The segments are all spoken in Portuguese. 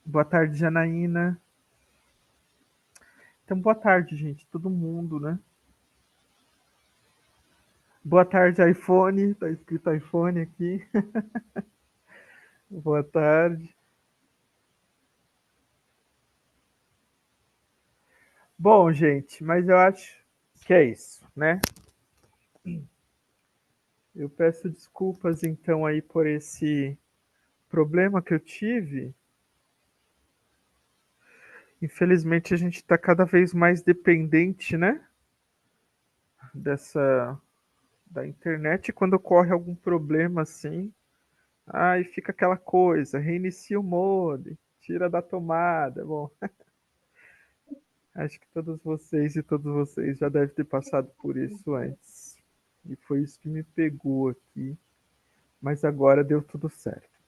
Boa tarde, Janaína. Então, boa tarde, gente, todo mundo, né? Boa tarde, iPhone. Tá escrito iPhone aqui. Boa tarde. Bom, gente, mas eu acho que é isso, né? Eu peço desculpas, então, aí por esse problema que eu tive. Infelizmente, a gente está cada vez mais dependente, né? Dessa da internet. E quando ocorre algum problema assim, aí fica aquela coisa, reinicia o modem, tira da tomada. Bom, acho que todos vocês já devem ter passado por isso antes. E foi isso que me pegou aqui. Mas agora deu tudo certo.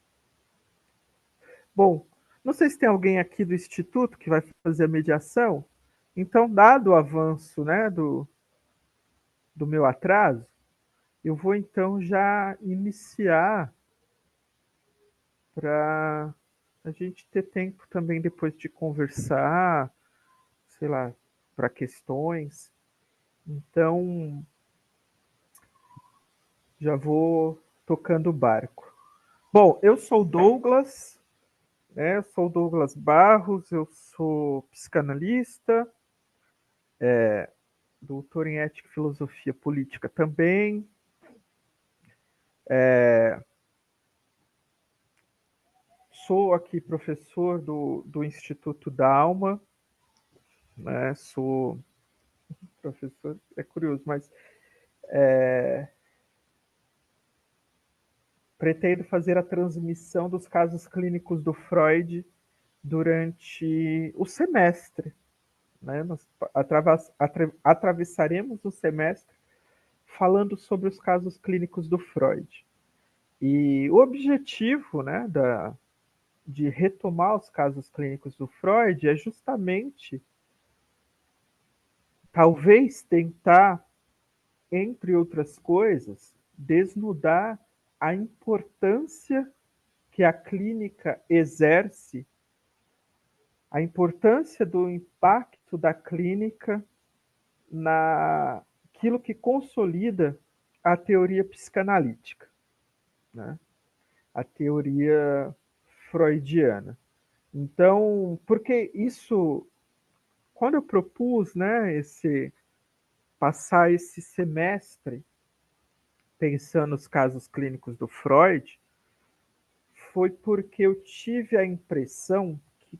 Bom, não sei se tem alguém aqui do Instituto que vai fazer a mediação. Então, dado o avanço, né, do meu atraso, eu vou então já iniciar para a gente ter tempo também depois de conversar, sei lá, para questões. Então, já vou tocando o barco. Bom, eu sou o Douglas, né? Eu sou o Douglas Barros, eu sou psicanalista, doutor em ética e filosofia política também. Sou aqui professor do Instituto da Alma, né? Sou professor, é curioso, mas pretendo fazer a transmissão dos casos clínicos do Freud durante o semestre. Né? Nós atravessaremos o semestre falando sobre os casos clínicos do Freud. E o objetivo, né, de retomar os casos clínicos do Freud é justamente, talvez, tentar, entre outras coisas, desnudar a importância que a clínica exerce, a importância do impacto da clínica naquilo que consolida a teoria psicanalítica, né? A teoria freudiana. Então, porque isso, quando eu propus, né, passar esse semestre pensando nos casos clínicos do Freud, foi porque eu tive a impressão que,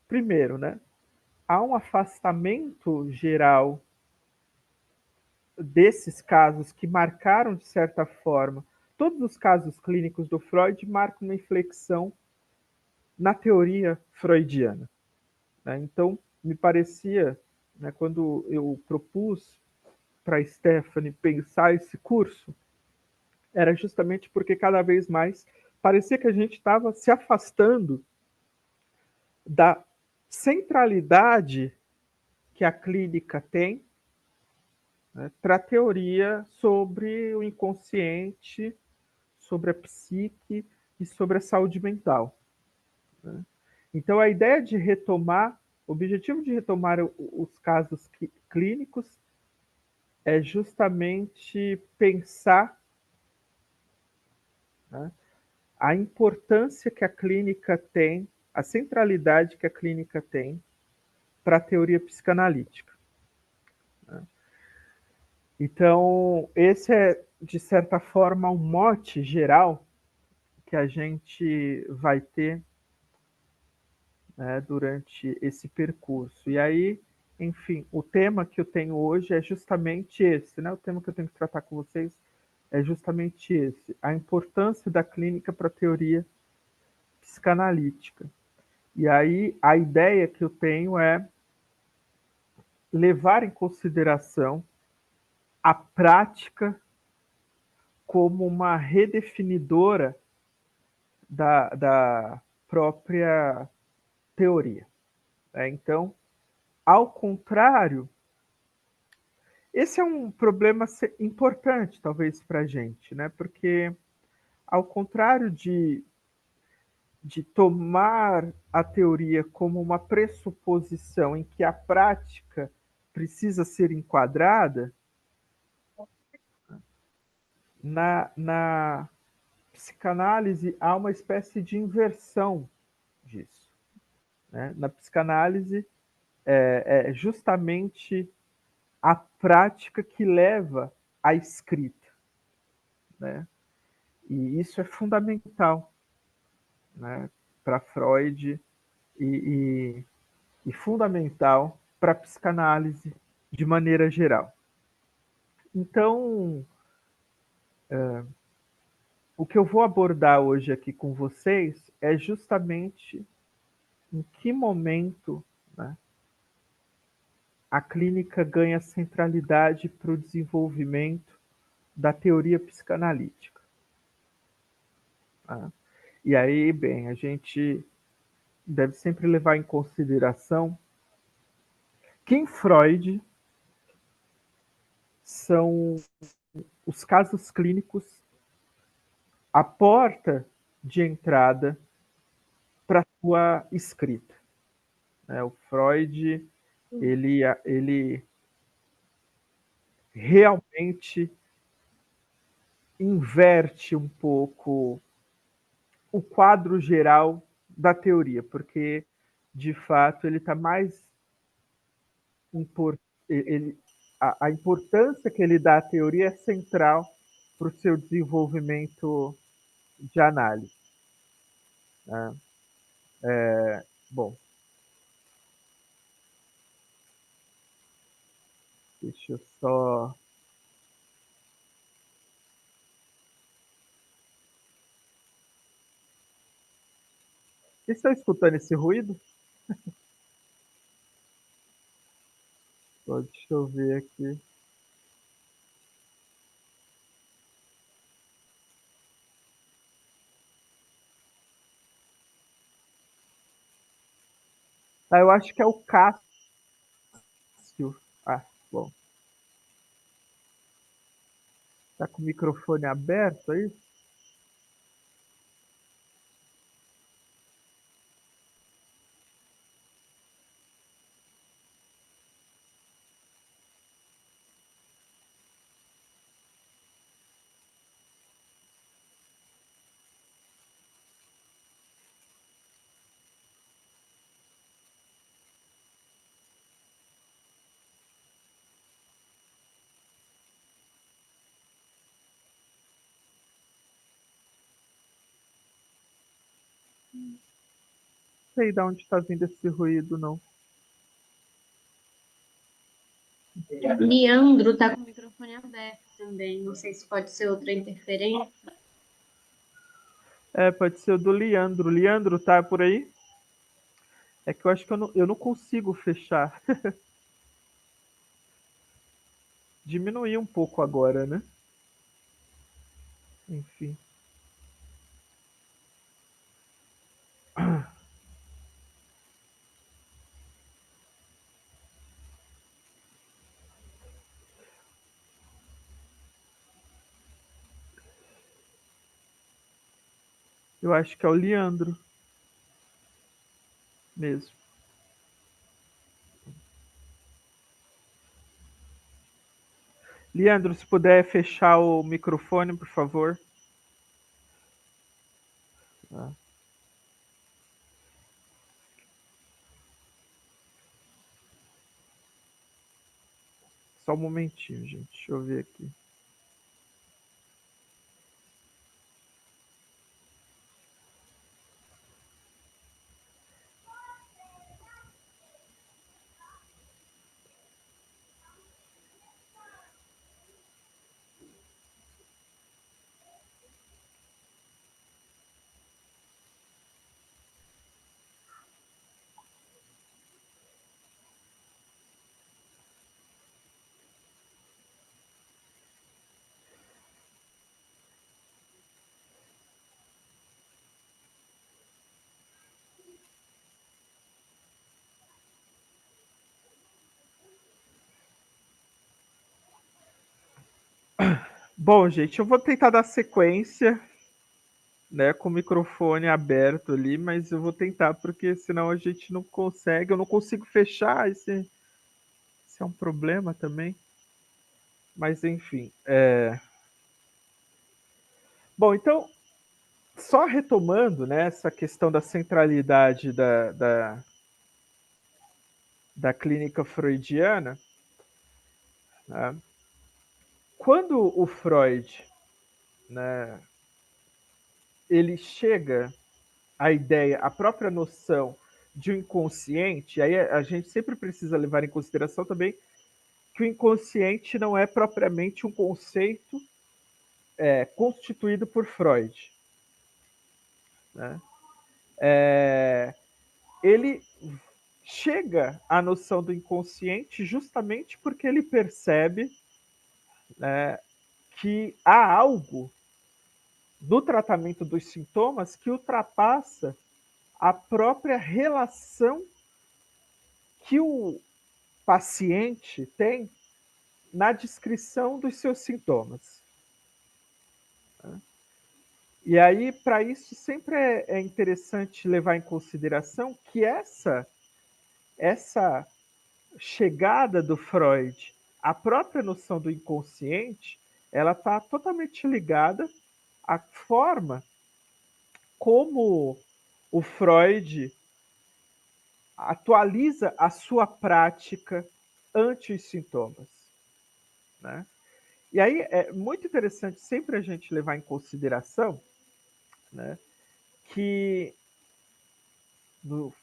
primeiro, né, há um afastamento geral desses casos que marcaram, de certa forma, todos os casos clínicos do Freud marcam uma inflexão na teoria freudiana. Né? Então, me parecia, né, quando eu propus para a Stephanie pensar esse curso, era justamente porque cada vez mais parecia que a gente estava se afastando da centralidade que a clínica tem, né, para a teoria sobre o inconsciente, sobre a psique e sobre a saúde mental. Né? Então, a ideia de retomar, o objetivo de retomar os casos clínicos é justamente pensar, né, a importância que a clínica tem, a centralidade que a clínica tem para a teoria psicanalítica. Né? Então, esse é, de certa forma, um mote geral que a gente vai ter, né, durante esse percurso. E aí, enfim, o tema que eu tenho hoje é justamente esse, né? O tema que eu tenho que tratar com vocês é justamente esse: a importância da clínica para a teoria psicanalítica. E aí, a ideia que eu tenho é levar em consideração a prática como uma redefinidora da própria teoria. Né? Então, ao contrário, esse é um problema importante, talvez, para a gente, né? Porque, ao contrário de de tomar a teoria como uma pressuposição em que a prática precisa ser enquadrada, na psicanálise há uma espécie de inversão disso. Né? Na psicanálise, é justamente a prática que leva à escrita. Né? E isso é fundamental, né, para Freud e fundamental para a psicanálise de maneira geral. Então, o que eu vou abordar hoje aqui com vocês é justamente em que momento, né, a clínica ganha centralidade para o desenvolvimento da teoria psicanalítica. Tá? E aí, bem, a gente deve sempre levar em consideração que em Freud são os casos clínicos a porta de entrada para a sua escrita. O Freud, ele realmente inverte um pouco o quadro geral da teoria, porque de fato ele está mais ele, a importância que ele dá à teoria é central para o seu desenvolvimento de análise. Né? Bom, deixa eu só. Vocês estão escutando esse ruído? Deixa eu ver aqui. Eu acho que é o Cássio. Ah, bom. Tá com o microfone aberto aí? Não sei de onde está vindo esse ruído, não. Leandro tá com o microfone aberto também. Não sei se pode ser outra interferência. Pode ser o do Leandro. Leandro, tá por aí? É que eu acho que eu não consigo fechar. Diminuir um pouco agora, né? Enfim. Eu acho que é o Leandro mesmo. Leandro, se puder fechar o microfone, por favor. Tá. Só um momentinho, gente. Deixa eu ver aqui. Bom, gente, eu vou tentar dar sequência. né, com o microfone aberto ali, mas eu vou tentar, porque senão a gente não consegue, eu não consigo fechar, esse é um problema também. Mas enfim. Bom, então, só retomando, né, essa questão da centralidade da clínica freudiana, né, quando o Freud, né, ele chega à ideia, à própria noção de um inconsciente, aí a gente sempre precisa levar em consideração também que o inconsciente não é propriamente um conceito constituído por Freud, né? Ele chega à noção do inconsciente justamente porque ele percebe, né, que há algo do tratamento dos sintomas que ultrapassa a própria relação que o paciente tem na descrição dos seus sintomas. E aí, para isso, sempre é interessante levar em consideração que essa chegada do Freud à própria noção do inconsciente, ela está totalmente ligada à forma como o Freud atualiza a sua prática ante os sintomas, né? E aí é muito interessante sempre a gente levar em consideração, né, que no,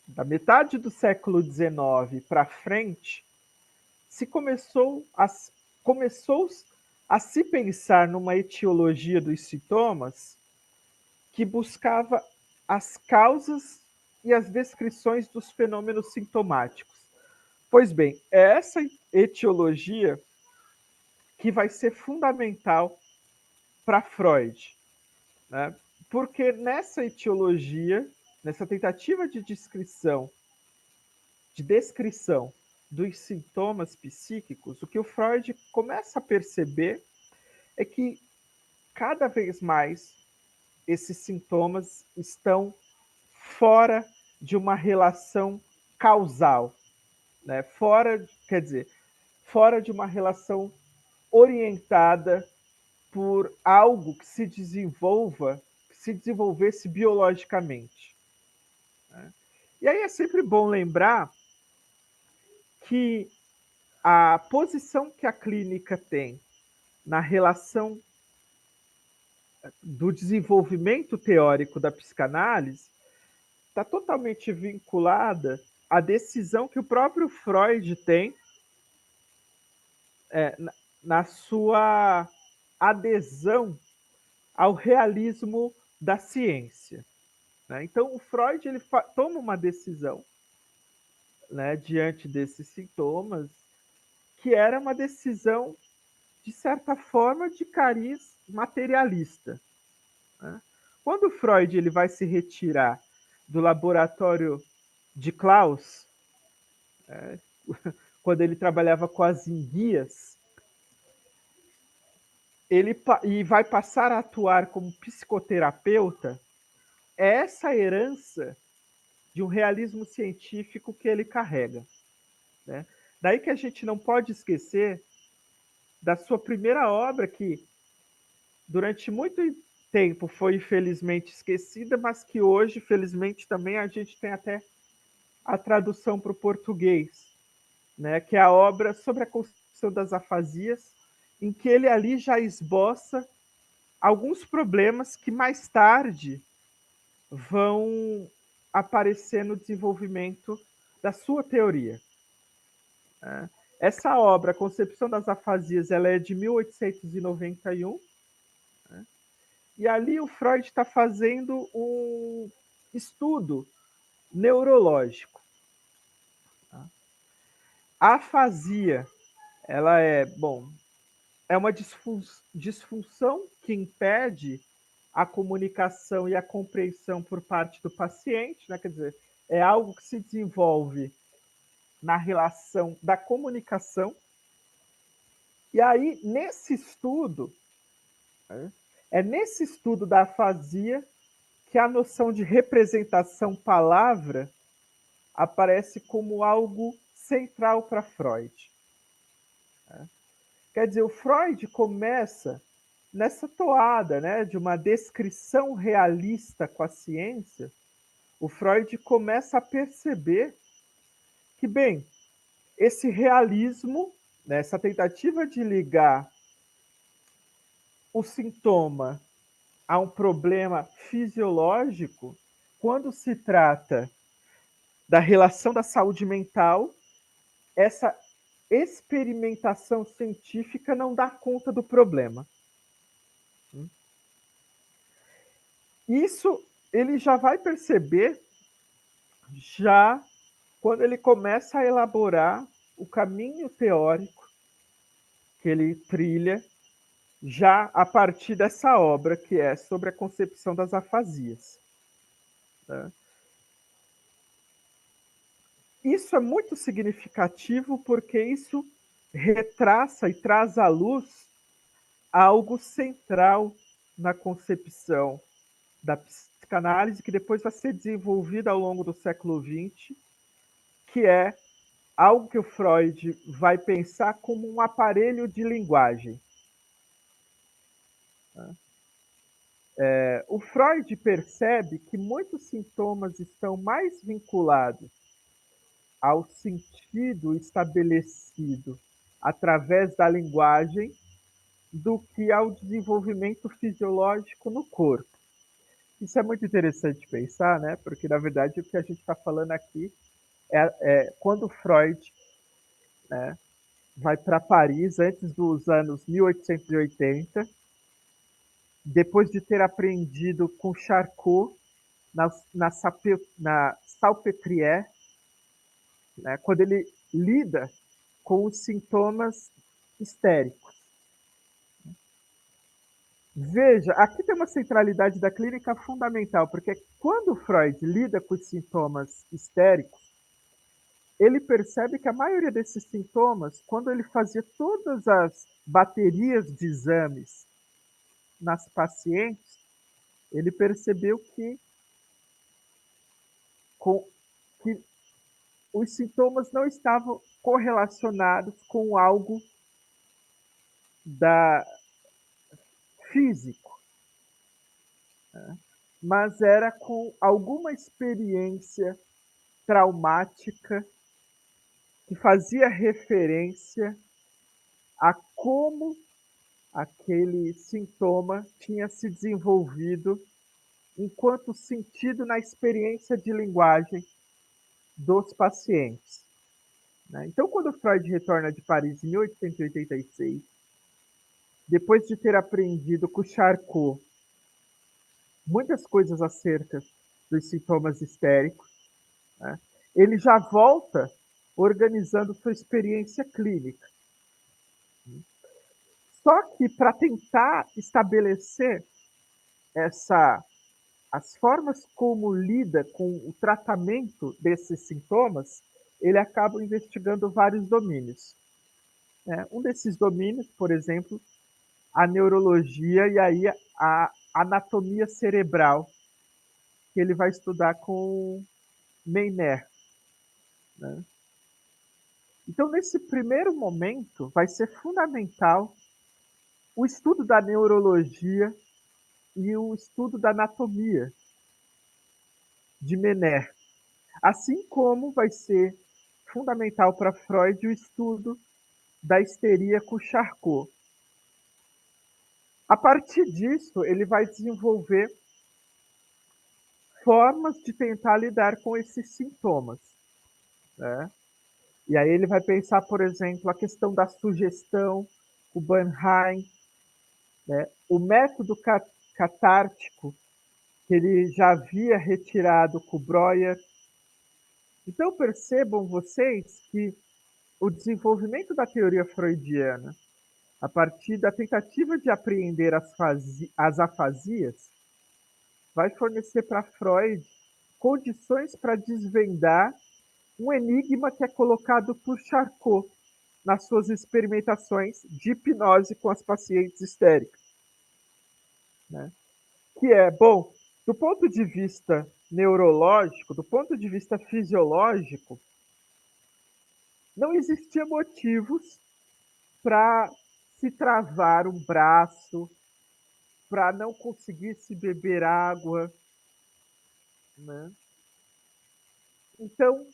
da metade do século XIX para frente, se começou a se pensar numa etiologia dos sintomas que buscava as causas e as descrições dos fenômenos sintomáticos. Pois bem, é essa etiologia que vai ser fundamental para Freud, né? Porque nessa etiologia, nessa tentativa de descrição dos sintomas psíquicos, o que o Freud começa a perceber é que cada vez mais esses sintomas estão fora de uma relação causal, né? Quer dizer, fora de uma relação orientada por algo que se desenvolvesse biologicamente, né? E aí é sempre bom lembrar que a posição que a clínica tem na relação do desenvolvimento teórico da psicanálise está totalmente vinculada à decisão que o próprio Freud tem na sua adesão ao realismo da ciência, né? Então, o Freud ele toma uma decisão, né, diante desses sintomas, que era uma decisão, de certa forma, de cariz materialista, né? Quando Freud ele vai se retirar do laboratório de Klaus, quando ele trabalhava com as enguias, e vai passar a atuar como psicoterapeuta, é essa herança de um realismo científico que ele carrega, né? Daí que a gente não pode esquecer da sua primeira obra, que durante muito tempo foi infelizmente esquecida, mas que hoje, felizmente, também a gente tem até a tradução para o português, né? Que é a obra sobre a construção das afasias, em que ele ali já esboça alguns problemas que mais tarde vão aparecer no desenvolvimento da sua teoria, né? Essa obra, a Concepção das Afasias, ela é de 1891, né? E ali o Freud está fazendo um estudo neurológico. A afasia, ela é uma disfunção que impede a comunicação e a compreensão por parte do paciente, né? Quer dizer, é algo que se desenvolve na relação da comunicação. E aí, nesse estudo, né, É nesse estudo da afasia que a noção de representação palavra aparece como algo central para Freud. Quer dizer, o Freud começa nessa toada, né, de uma descrição realista com a ciência. O Freud começa a perceber que, bem, esse realismo, né, essa tentativa de ligar o sintoma a um problema fisiológico, quando se trata da relação da saúde mental, essa experimentação científica não dá conta do problema. Isso ele já vai perceber já quando ele começa a elaborar o caminho teórico que ele trilha já a partir dessa obra, que é sobre a concepção das afasias. Né? Isso é muito significativo porque isso retraça e traz à luz algo central na concepção da psicanálise, que depois vai ser desenvolvida ao longo do século XX, que é algo que o Freud vai pensar como um aparelho de linguagem. O Freud percebe que muitos sintomas estão mais vinculados ao sentido estabelecido através da linguagem do que ao desenvolvimento fisiológico no corpo. Isso é muito interessante pensar, né? Porque, na verdade, o que a gente está falando aqui é quando Freud, né, vai para Paris antes dos anos 1880, depois de ter aprendido com Charcot na Salpêtrière, né, quando ele lida com os sintomas histéricos. Veja, aqui tem uma centralidade da clínica fundamental, porque quando Freud lida com os sintomas histéricos, ele percebe que a maioria desses sintomas, quando ele fazia todas as baterias de exames nas pacientes, ele percebeu que os sintomas não estavam correlacionados com algo físico, né? Mas era com alguma experiência traumática que fazia referência a como aquele sintoma tinha se desenvolvido enquanto sentido na experiência de linguagem dos pacientes. Então, quando Freud retorna de Paris em 1886, depois de ter aprendido com Charcot muitas coisas acerca dos sintomas histéricos, né, ele já volta organizando sua experiência clínica. Só que para tentar estabelecer as formas como lida com o tratamento desses sintomas, ele acaba investigando vários domínios. Um desses domínios, por exemplo, a neurologia e aí a anatomia cerebral, que ele vai estudar com Meiner. Né? Então, nesse primeiro momento, vai ser fundamental o estudo da neurologia e o estudo da anatomia de Meiner, assim como vai ser fundamental para Freud o estudo da histeria com Charcot. A partir disso, ele vai desenvolver formas de tentar lidar com esses sintomas. Né? E aí ele vai pensar, por exemplo, a questão da sugestão, o Bernheim, né? O método catártico, que ele já havia retirado com o Breuer. Então percebam vocês que o desenvolvimento da teoria freudiana, a partir da tentativa de apreender as afasias, vai fornecer para Freud condições para desvendar um enigma que é colocado por Charcot nas suas experimentações de hipnose com as pacientes histéricas. né? Que é, bom, do ponto de vista neurológico, do ponto de vista fisiológico, não existia motivos para se travar um braço, para não conseguir se beber água, né? Então,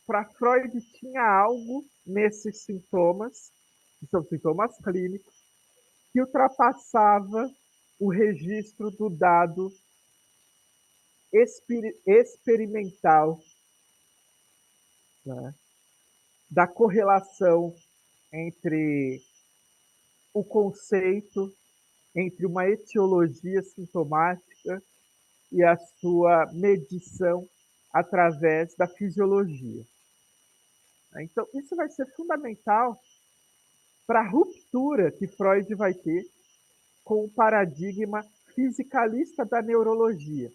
para Freud tinha algo nesses sintomas, que são sintomas clínicos, que ultrapassava o registro do dado experimental, né? Da correlação entre o conceito, entre uma etiologia sintomática e a sua medição através da fisiologia. Então, isso vai ser fundamental para a ruptura que Freud vai ter com o paradigma fisicalista da neurologia.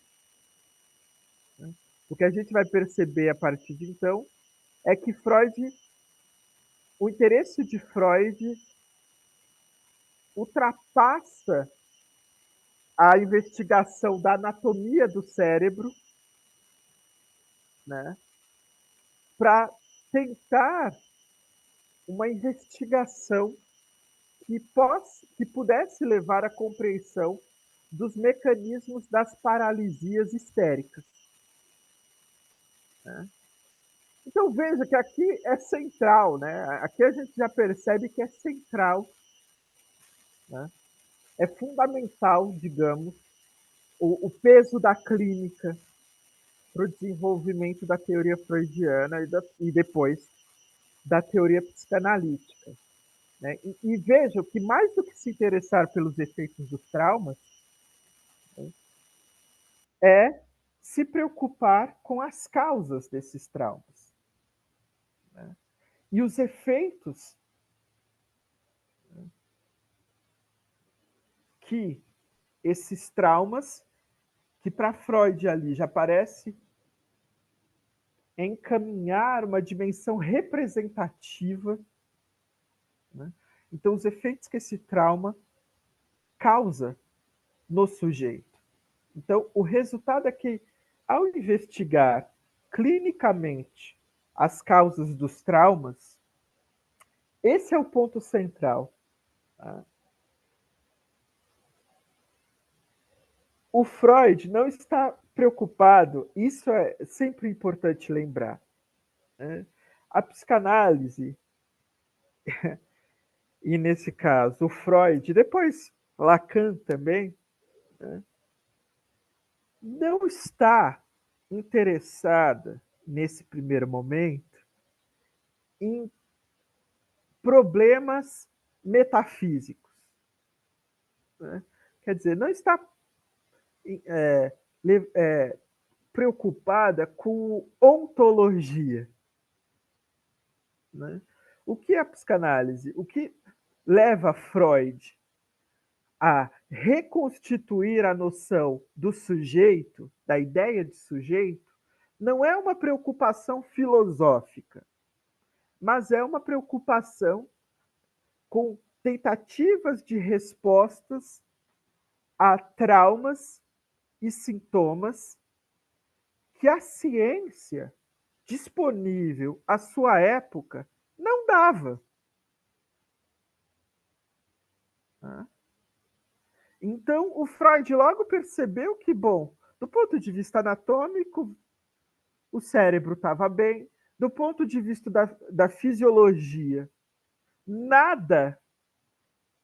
O que a gente vai perceber a partir de então é que o interesse de Freud ultrapassa a investigação da anatomia do cérebro, né, para tentar uma investigação que pudesse levar à compreensão dos mecanismos das paralisias histéricas, né? Então veja que aqui é central, né? Aqui a gente já percebe que é central, né? É fundamental, digamos, o peso da clínica para o desenvolvimento da teoria freudiana e depois da teoria psicanalítica, né? E vejam que mais do que se interessar pelos efeitos dos traumas, né, é se preocupar com as causas desses traumas, né? E os efeitos que esses traumas, que para Freud ali já parece encaminhar uma dimensão representativa, né? Então, os efeitos que esse trauma causa no sujeito. Então, o resultado é que, ao investigar clinicamente as causas dos traumas, esse é o ponto central. Tá? O Freud não está preocupado, isso é sempre importante lembrar, né? A psicanálise, e nesse caso o Freud, depois Lacan também, né, não está interessada, nesse primeiro momento, em problemas metafísicos, né? Quer dizer, não está é, preocupada com ontologia, né? O que é a psicanálise? O que leva Freud a reconstituir a noção do sujeito, da ideia de sujeito, não é uma preocupação filosófica, mas é uma preocupação com tentativas de respostas a traumas e sintomas que a ciência disponível à sua época não dava. Então, o Freud logo percebeu que, bom, do ponto de vista anatômico, o cérebro estava bem, do ponto de vista da fisiologia, nada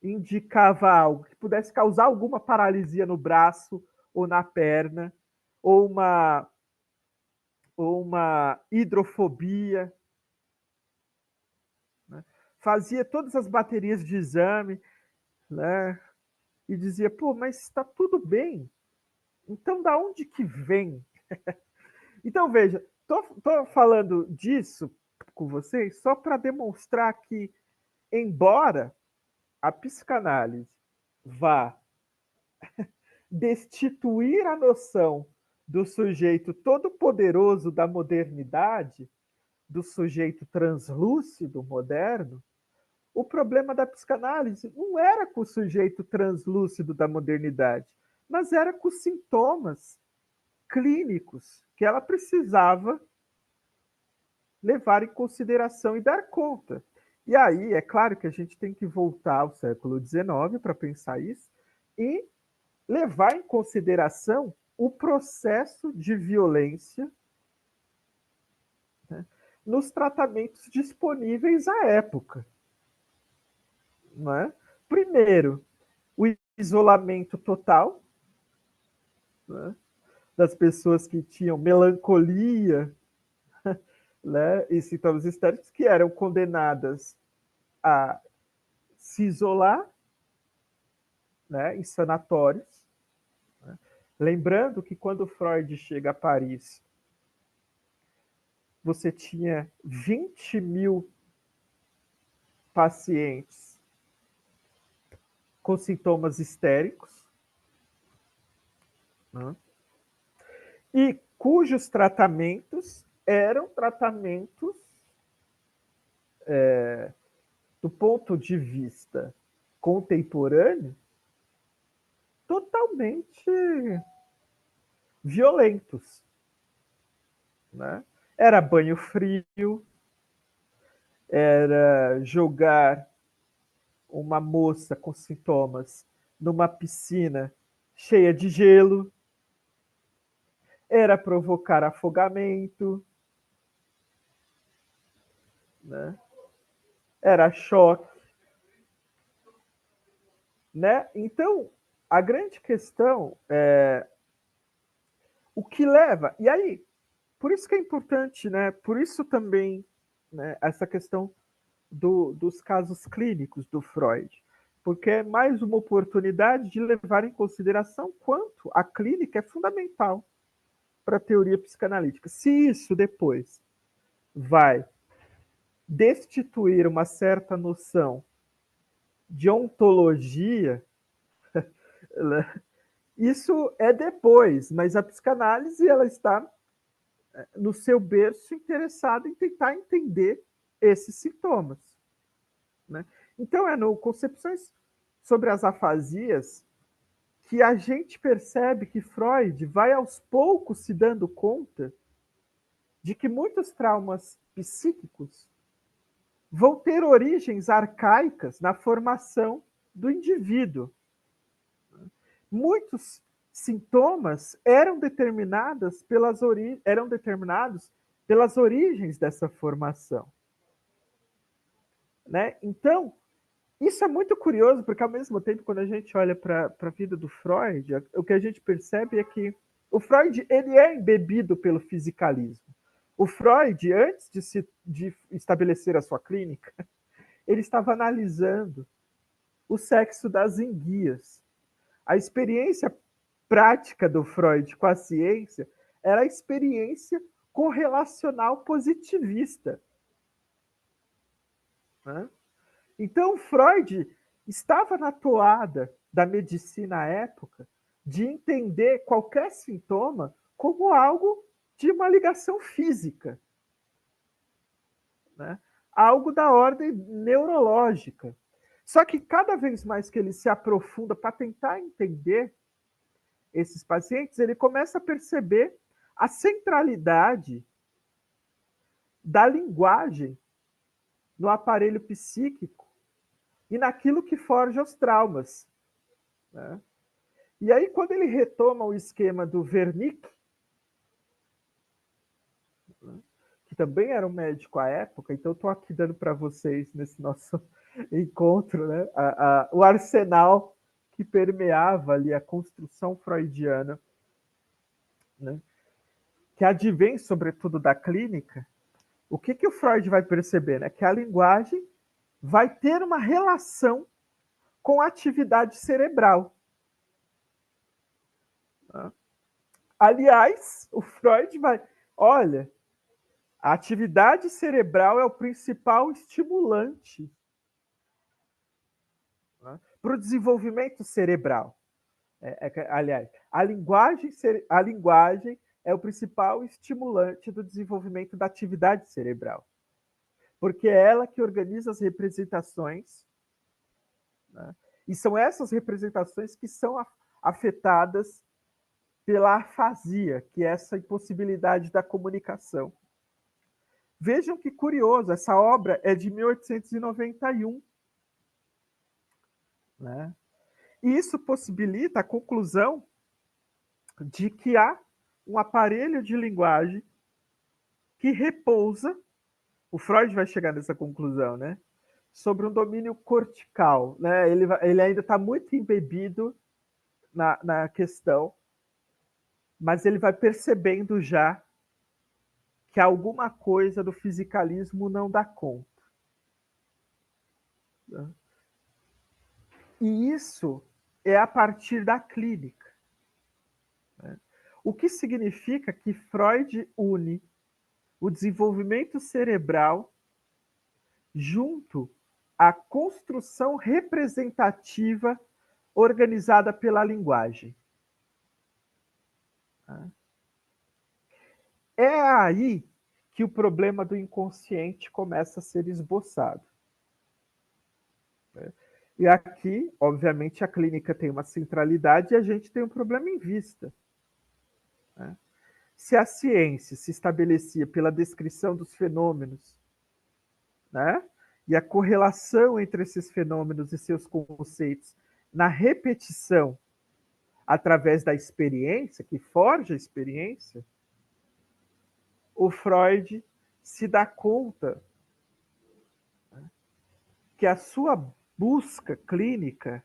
indicava algo que pudesse causar alguma paralisia no braço ou na perna, ou uma hidrofobia, né? Fazia todas as baterias de exame, né? E dizia, pô, mas está tudo bem. Então, da onde que vem? Então, veja, tô falando disso com vocês só para demonstrar que, embora a psicanálise vá destituir a noção do sujeito todo-poderoso da modernidade, do sujeito translúcido moderno, o problema da psicanálise não era com o sujeito translúcido da modernidade, mas era com os sintomas clínicos que ela precisava levar em consideração e dar conta. E aí, é claro que a gente tem que voltar ao século XIX para pensar isso e levar em consideração o processo de violência, né, nos tratamentos disponíveis à época. Não é? Primeiro, o isolamento total, né, das pessoas que tinham melancolia, né, e sintomas histéricos, que eram condenadas a se isolar, né, em sanatórios. Né? Lembrando que quando Freud chega a Paris, você tinha 20 mil pacientes com sintomas histéricos, né? E cujos tratamentos eram tratamentos, do ponto de vista contemporâneo, totalmente violentos. Né? Era banho frio, era jogar uma moça com sintomas numa piscina cheia de gelo, era provocar afogamento, né? Era choque. Né? Então, a grande questão é o que leva. E aí, por isso que é importante, né? Por isso também, né, essa questão dos casos clínicos do Freud, porque é mais uma oportunidade de levar em consideração quanto a clínica é fundamental para a teoria psicanalítica. Se isso depois vai destituir uma certa noção de ontologia, isso é depois, mas a psicanálise ela está no seu berço interessada em tentar entender esses sintomas. Né? Então, é no Concepções sobre as Afasias que a gente percebe que Freud vai aos poucos se dando conta de que muitos traumas psíquicos vão ter origens arcaicas na formação do indivíduo. Muitos sintomas eram determinados pelas origens dessa formação. Né? Então, isso é muito curioso, porque ao mesmo tempo, quando a gente olha para a vida do Freud, o que a gente percebe é que o Freud ele é embebido pelo fisicalismo. O Freud, antes de estabelecer a sua clínica, ele estava analisando o sexo das enguias. A experiência prática do Freud com a ciência era a experiência correlacional positivista. Né? Então, Freud estava na toada da medicina à época de entender qualquer sintoma como algo de uma ligação física, né? Algo da ordem neurológica. Só que cada vez mais que ele se aprofunda para tentar entender esses pacientes, ele começa a perceber a centralidade da linguagem no aparelho psíquico e naquilo que forja os traumas. Né? E aí, quando ele retoma o esquema do Wernicke, né, que também era um médico à época, então estou aqui dando para vocês, nesse nosso encontro, né, o arsenal que permeava ali a construção freudiana, né, que advém, sobretudo, da clínica. O que o Freud vai perceber? Né? Que a linguagem vai ter uma relação com a atividade cerebral. Aliás, o Freud vai... Olha, a atividade cerebral é o principal estimulante, né, para o desenvolvimento cerebral. Aliás, a linguagem é o principal estimulante do desenvolvimento da atividade cerebral. porque é ela que organiza as representações, né? E são essas representações que são afetadas pela afasia, que é essa impossibilidade da comunicação. Vejam que curioso, essa obra é de 1891, né? E isso possibilita a conclusão de que há um aparelho de linguagem que repousa, o Freud vai chegar nessa conclusão, né? Sobre um domínio cortical, né? Ele ainda está muito embebido na questão, mas ele vai percebendo já que alguma coisa do fisicalismo não dá conta. Né? E isso é a partir da clínica. Né? O que significa que Freud une o desenvolvimento cerebral junto à construção representativa organizada pela linguagem. É aí que o problema do inconsciente começa a ser esboçado. E aqui, obviamente, a clínica tem uma centralidade e a gente tem um problema em vista. Se a ciência se estabelecia pela descrição dos fenômenos, né, e a correlação entre esses fenômenos e seus conceitos na repetição através da experiência, que forja a experiência, o Freud se dá conta, né, que a sua busca clínica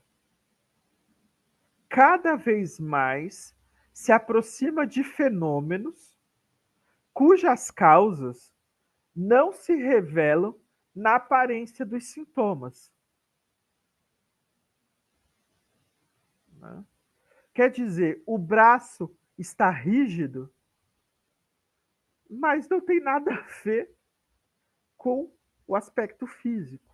cada vez mais se aproxima de fenômenos cujas causas não se revelam na aparência dos sintomas. Né? Quer dizer, o braço está rígido, mas não tem nada a ver com o aspecto físico.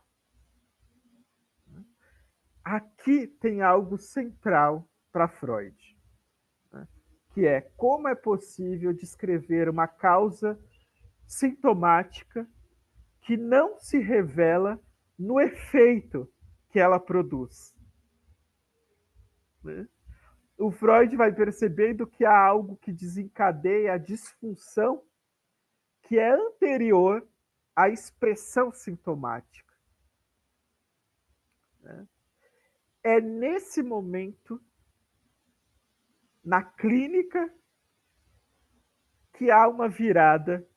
Aqui tem algo central para Freud, né? Que é como é possível descrever uma causa sintomática que não se revela no efeito que ela produz. Né? O Freud vai percebendo que há algo que desencadeia a disfunção que é anterior à expressão sintomática. Né? É nesse momento, na clínica, que há uma virada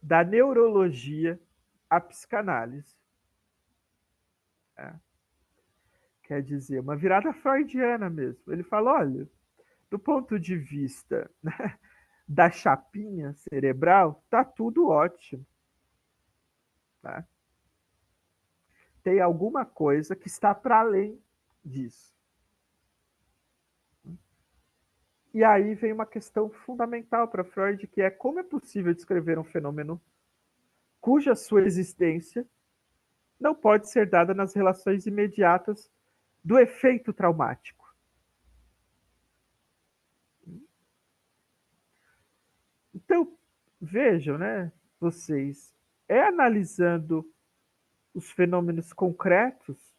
da neurologia à psicanálise. É. Quer dizer, uma virada freudiana mesmo. Ele fala, olha, do ponto de vista, né, da chapinha cerebral, tá tudo ótimo. Tá? Tem alguma coisa que está para além disso. E aí vem uma questão fundamental para Freud, que é como é possível descrever um fenômeno cuja sua existência não pode ser dada nas relações imediatas do efeito traumático. Então, vejam, né, vocês, é analisando os fenômenos concretos,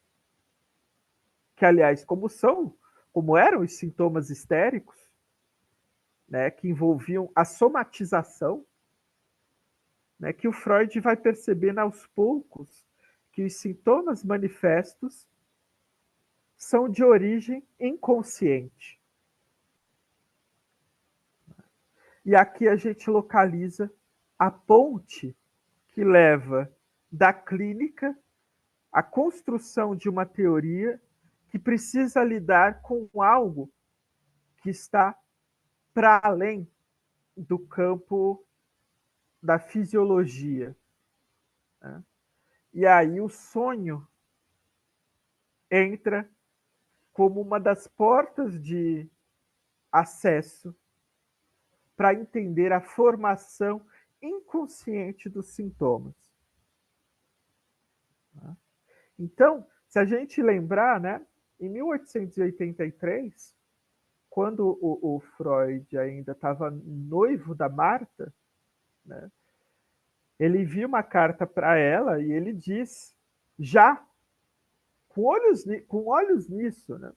que, aliás, como eram os sintomas histéricos, né, que envolviam a somatização, né, que o Freud vai percebendo aos poucos que os sintomas manifestos são de origem inconsciente. E aqui a gente localiza a ponte que leva da clínica à construção de uma teoria que precisa lidar com algo que está para além do campo da fisiologia. Né? E aí o sonho entra como uma das portas de acesso para entender a formação inconsciente dos sintomas. Então, se a gente lembrar, né, em 1883, quando o Freud ainda estava noivo da Marta, né, ele envia uma carta para ela e ele diz, já com olhos nisso, né?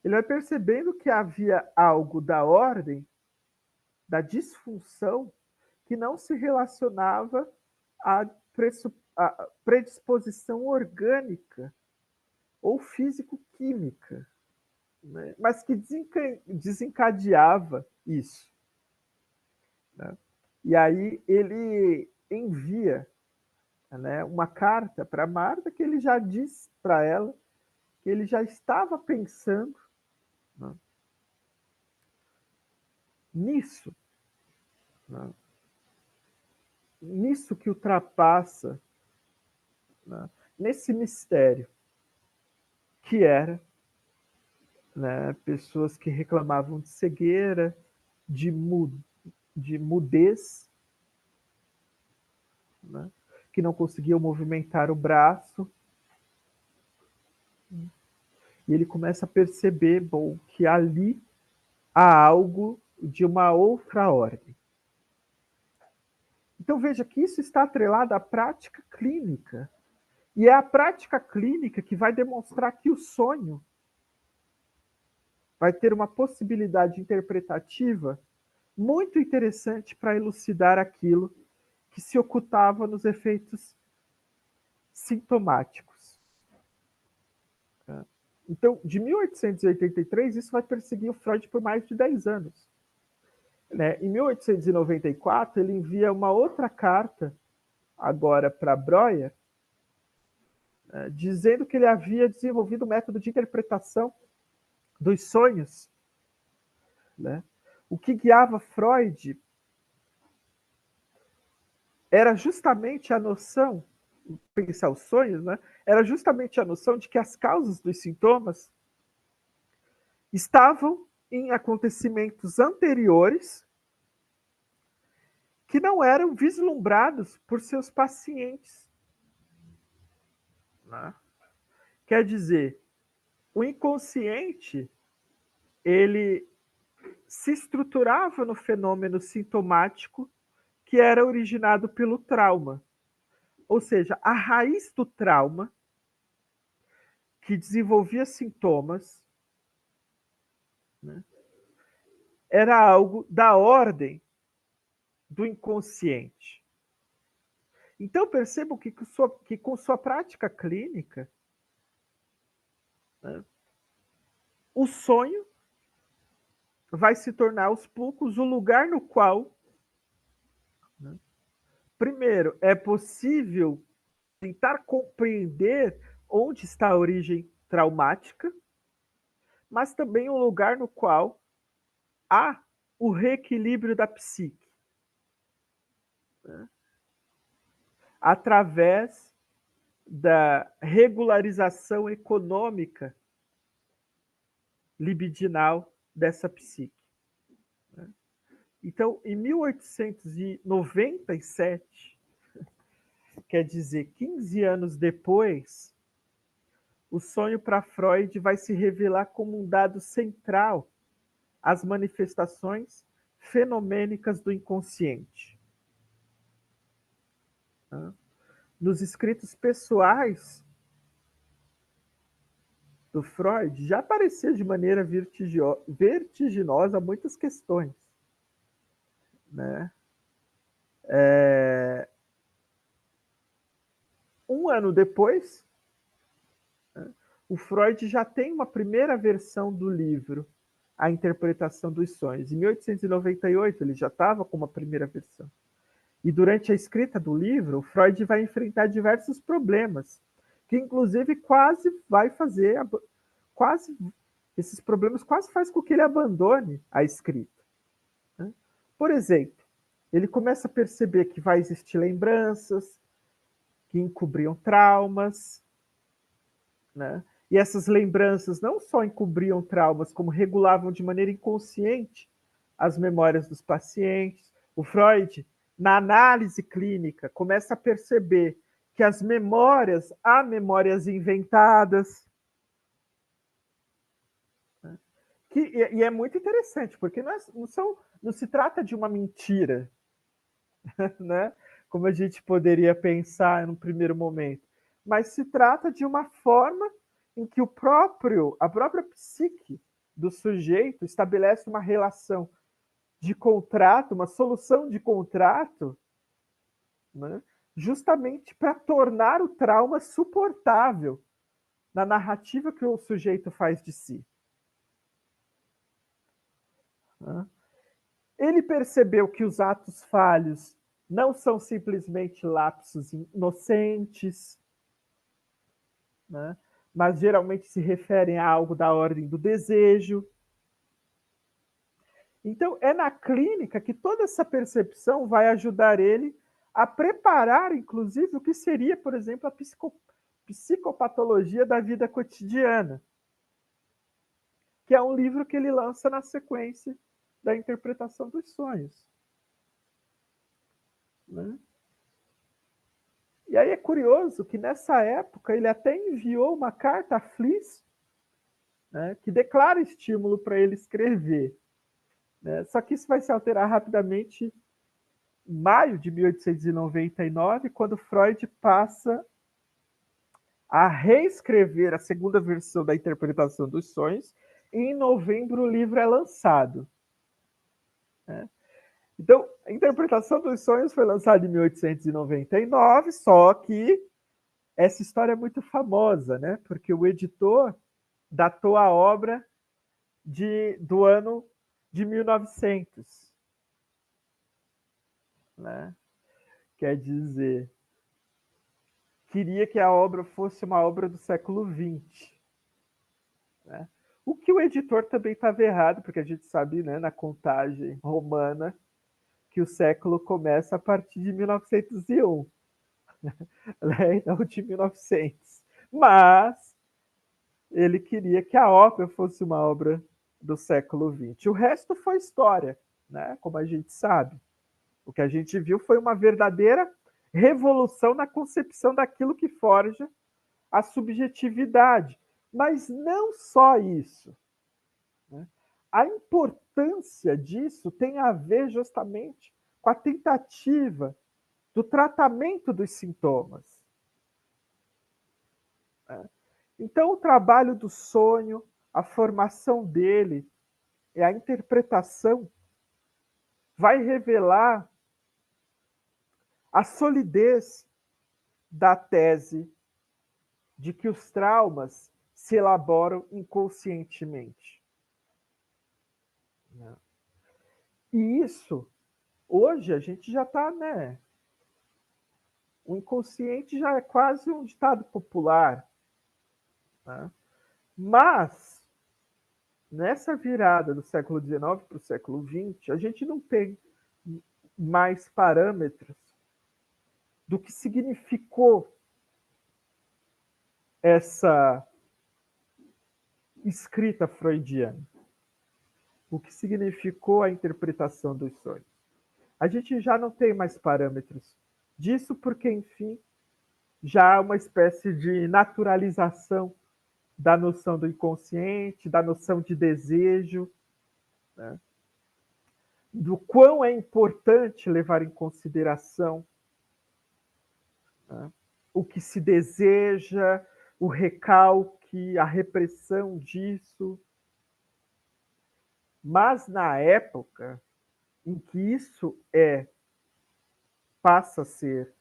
Ele vai percebendo que havia algo da ordem, da disfunção, que não se relacionava à predisposição orgânica ou físico-química, né? Mas que desencadeava isso, né? E aí ele envia, né, uma carta para Marta que ele já diz para ela que ele já estava pensando, né, nisso, né, nisso que ultrapassa, né, nesse mistério que era, né, pessoas que reclamavam de cegueira, de, de mudez, né, que não conseguiam movimentar o braço. E ele começa a perceber, bom, que ali há algo de uma outra ordem. Então veja que isso está atrelado à prática clínica. E é a prática clínica que vai demonstrar que o sonho vai ter uma possibilidade interpretativa muito interessante para elucidar aquilo que se ocultava nos efeitos sintomáticos. Então, de 1883, isso vai perseguir o Freud por mais de 10 anos. Né? Em 1894, ele envia uma outra carta, agora para Breuer, dizendo que ele havia desenvolvido um método de interpretação dos sonhos. Né? O que guiava Freud era justamente a noção, pensar os sonhos, né? Era justamente a noção de que as causas dos sintomas estavam em acontecimentos anteriores que não eram vislumbrados por seus pacientes. Né? Quer dizer, o inconsciente ele se estruturava no fenômeno sintomático que era originado pelo trauma. Ou seja, a raiz do trauma que desenvolvia sintomas, né, era algo da ordem do inconsciente. Então percebam que com sua prática clínica, né, o sonho vai se tornar aos poucos o lugar no qual, né, primeiro, é possível tentar compreender onde está a origem traumática, mas também um lugar no qual há o reequilíbrio da psique, né, através da regularização econômica libidinal dessa psique. Né? Então, em 1897, quer dizer, 15 anos depois, o sonho para Freud vai se revelar como um dado central às manifestações fenomênicas do inconsciente. Nos escritos pessoais do Freud, já aparecia de maneira vertiginosa muitas questões. Né? Um ano depois, né, o Freud já tem uma primeira versão do livro, A Interpretação dos Sonhos. Em 1898, ele já estava com uma primeira versão. E durante a escrita do livro, Freud vai enfrentar diversos problemas, que inclusive esses problemas quase faz com que ele abandone a escrita. Né? Por exemplo, ele começa a perceber que vai existir lembranças que encobriam traumas, né? E essas lembranças não só encobriam traumas, como regulavam de maneira inconsciente as memórias dos pacientes. O Freud, na análise clínica, começa a perceber que há memórias inventadas. Né? E é muito interessante, porque não se trata de uma mentira. né? Como a gente poderia pensar no primeiro momento. Mas se trata de uma forma em que a própria psique do sujeito estabelece uma relação de contrato, uma solução de contrato, né? Justamente para tornar o trauma suportável na narrativa que o sujeito faz de si. Né? Ele percebeu que os atos falhos não são simplesmente lapsos inocentes, né? Mas geralmente se referem a algo da ordem do desejo. Então, é na clínica que toda essa percepção vai ajudar ele a preparar, inclusive, o que seria, por exemplo, a psicopatologia da vida cotidiana, que é um livro que ele lança na sequência da interpretação dos sonhos. Né? E aí é curioso que nessa época ele até enviou uma carta a Fliess, né, que declara estímulo para ele escrever. Né? Só que isso vai se alterar rapidamente em maio de 1899, quando Freud passa a reescrever a segunda versão da interpretação dos sonhos, e em novembro o livro é lançado. Né? Então, a interpretação dos sonhos foi lançada em 1899, só que essa história é muito famosa, né? Porque o editor datou a obra do ano de 1900. Né? Quer dizer, queria que a obra fosse uma obra do século XX. Né? O que o editor também estava errado, porque a gente sabe, né, na contagem romana, que o século começa a partir de 1901, né, não de 1900. Mas ele queria que a ópera fosse uma obra do século XX. O resto foi história, né, como a gente sabe. O que a gente viu foi uma verdadeira revolução na concepção daquilo que forja a subjetividade. Mas não só isso. Né? A importância disso tem a ver justamente com a tentativa do tratamento dos sintomas. Né? Então, o trabalho do sonho, a formação dele e a interpretação vai revelar a solidez da tese de que os traumas se elaboram inconscientemente. E isso, hoje, a gente já está, né? O inconsciente já é quase um ditado popular. Né? Mas, nessa virada do século XIX para o século XX, a gente não tem mais parâmetros do que significou essa escrita freudiana, o que significou a interpretação dos sonhos. A gente já não tem mais parâmetros disso porque, enfim, já há uma espécie de naturalização da noção do inconsciente, da noção de desejo, né? Do quão é importante levar em consideração, né, o que se deseja, o recalque, a repressão disso. Mas na época em que isso passa a ser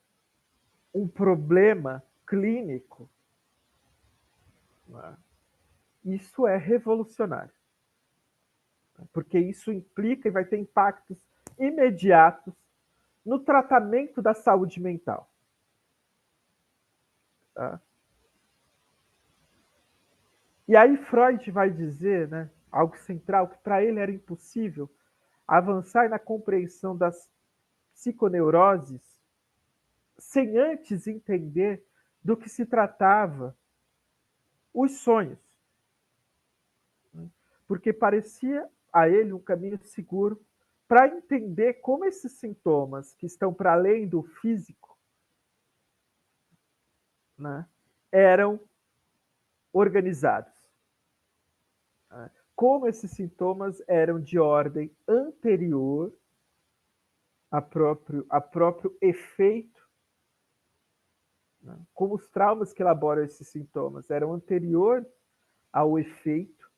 um problema clínico, né, isso é revolucionário. Porque isso implica e vai ter impactos imediatos no tratamento da saúde mental. Tá? E aí Freud vai dizer, né, algo central, que para ele era impossível avançar na compreensão das psiconeuroses sem antes entender do que se tratava os sonhos. Porque parecia a ele um caminho seguro para entender como esses sintomas que estão para além do físico, né, eram organizados. Né? Como esses sintomas eram de ordem anterior a próprio efeito, né? Como os traumas que elaboram esses sintomas eram anteriores ao efeito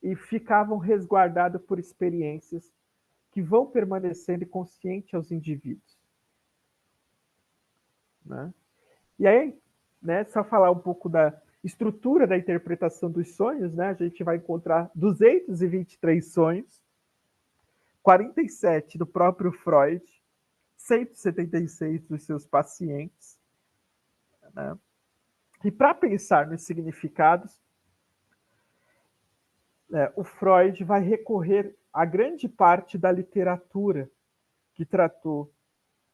e ficavam resguardados por experiências que vão permanecendo inconscientes aos indivíduos, né? E aí, né, só falar um pouco da estrutura da interpretação dos sonhos, né? A gente vai encontrar 223 sonhos, 47 do próprio Freud, 176 dos seus pacientes, né? E para pensar nos significados, o Freud vai recorrer a grande parte da literatura que tratou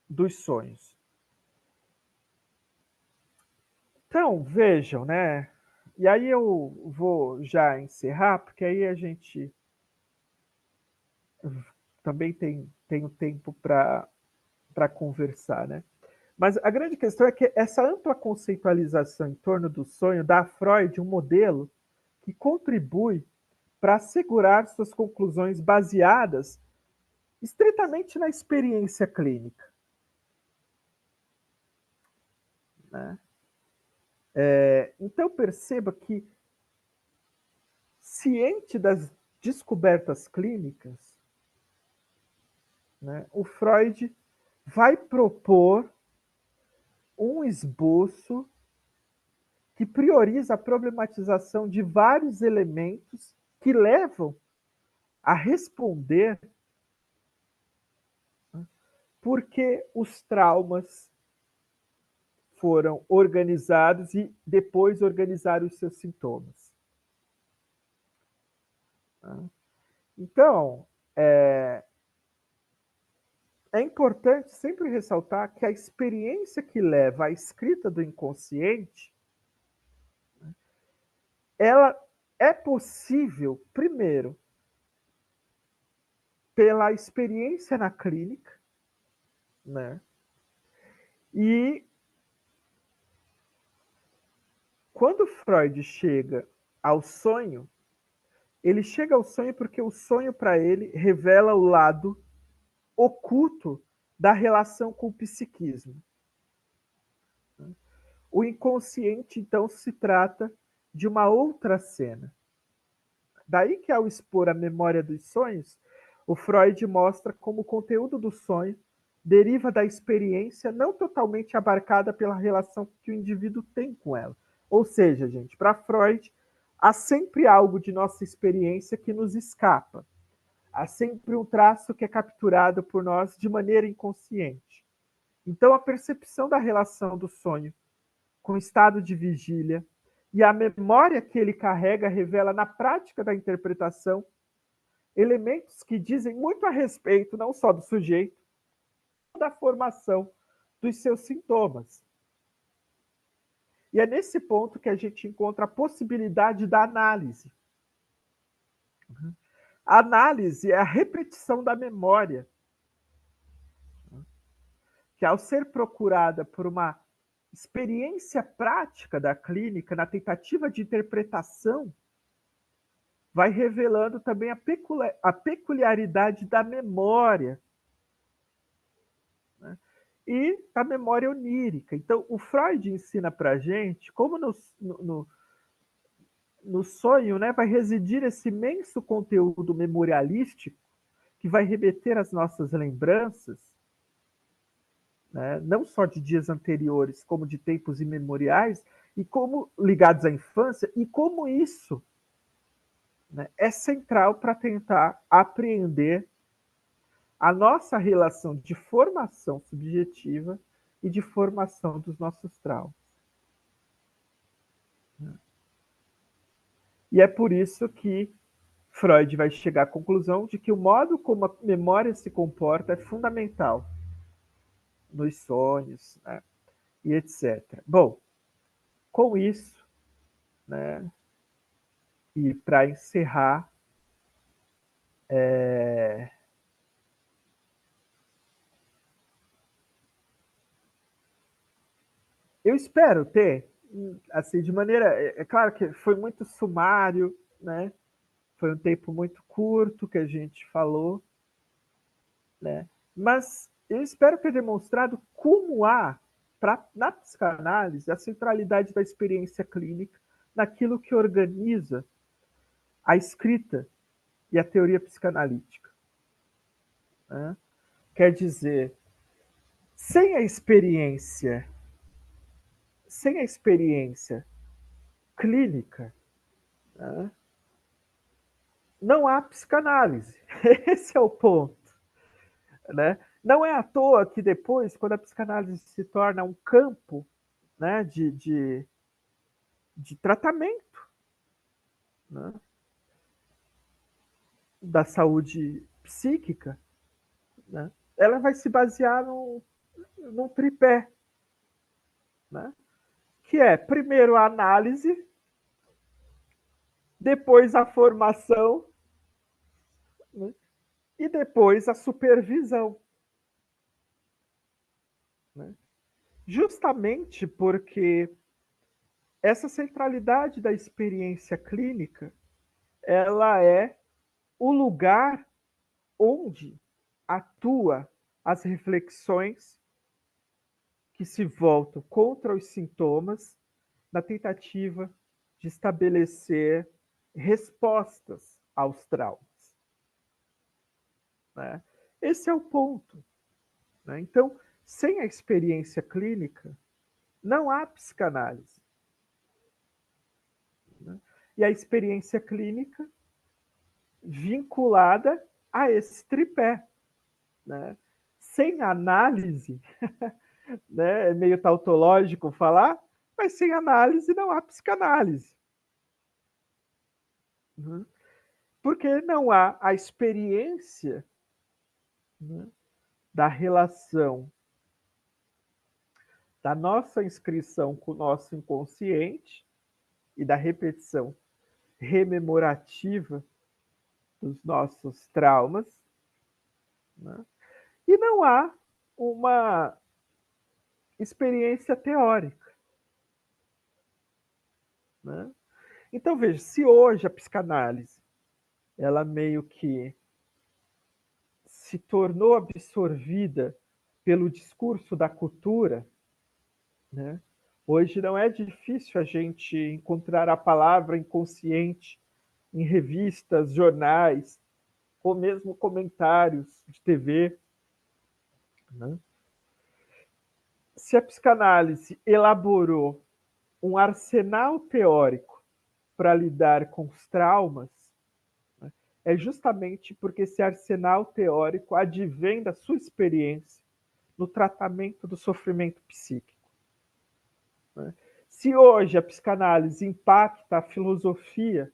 dos sonhos. Então, vejam, né? E aí eu vou já encerrar, porque aí a gente também tem o tempo para conversar, né? Mas a grande questão é que essa ampla conceitualização em torno do sonho dá a Freud um modelo que contribui para assegurar suas conclusões baseadas estritamente na experiência clínica, né? Então perceba que, ciente das descobertas clínicas, né, o Freud vai propor um esboço que prioriza a problematização de vários elementos que levam a responder, né, por que os traumas foram organizados e depois organizaram os seus sintomas, né? Então, é importante sempre ressaltar que a experiência que leva à escrita do inconsciente, ela é possível, primeiro, pela experiência na clínica, né? E quando Freud chega ao sonho, ele chega ao sonho porque o sonho para ele revela o lado oculto da relação com o psiquismo. O inconsciente, então, se trata de uma outra cena. Daí que, ao expor a memória dos sonhos, o Freud mostra como o conteúdo do sonho deriva da experiência não totalmente abarcada pela relação que o indivíduo tem com ela. Ou seja, gente, para Freud, há sempre algo de nossa experiência que nos escapa. Há sempre um traço que é capturado por nós de maneira inconsciente. Então, a percepção da relação do sonho com o estado de vigília e a memória que ele carrega revela na prática da interpretação elementos que dizem muito a respeito não só do sujeito, da formação dos seus sintomas. E é nesse ponto que a gente encontra a possibilidade da análise. A análise é a repetição da memória, que, ao ser procurada por uma experiência prática da clínica, na tentativa de interpretação, vai revelando também a peculiaridade da memória, né? E da memória onírica. Então, o Freud ensina para a gente como no sonho, né, vai residir esse imenso conteúdo memorialístico que vai remeter às nossas lembranças, né, não só de dias anteriores, como de tempos imemoriais, e como ligados à infância, e como isso, né, é central para tentar apreender a nossa relação de formação subjetiva e de formação dos nossos traumas. E é por isso que Freud vai chegar à conclusão de que o modo como a memória se comporta é fundamental nos sonhos, né, e etc. Bom, com isso, né, e para encerrar, eu espero ter, assim, de maneira, é claro que foi muito sumário, né? Foi um tempo muito curto que a gente falou, né? Mas eu espero ter demonstrado como há, na psicanálise, a centralidade da experiência clínica naquilo que organiza a escrita e a teoria psicanalítica. Né? Quer dizer, sem a experiência clínica, né, não há psicanálise. Esse é o ponto. Né? Não é à toa que depois, quando a psicanálise se torna um campo, né, de tratamento, né, da saúde psíquica, né, ela vai se basear num tripé, né, que é, primeiro, a análise, depois a formação, né, e depois a supervisão. Né? Justamente porque essa centralidade da experiência clínica, ela é o lugar onde atua as reflexões que se voltam contra os sintomas na tentativa de estabelecer respostas aos traumas. Né? Esse é o ponto. Né? Então, sem a experiência clínica, não há psicanálise. Né? E a experiência clínica vinculada a esse tripé. Né? Sem análise, né, é meio tautológico falar, mas sem análise não há psicanálise. Né? Porque não há a experiência, né, da relação da nossa inscrição com o nosso inconsciente e da repetição rememorativa dos nossos traumas, né? E não há uma experiência teórica. Né? Então, veja, se hoje a psicanálise ela meio que se tornou absorvida pelo discurso da cultura, né? Hoje não é difícil a gente encontrar a palavra inconsciente em revistas, jornais, ou mesmo comentários de TV. Né? Se a psicanálise elaborou um arsenal teórico para lidar com os traumas, né, é justamente porque esse arsenal teórico advém da sua experiência no tratamento do sofrimento psíquico. Né? Se hoje a psicanálise impacta a filosofia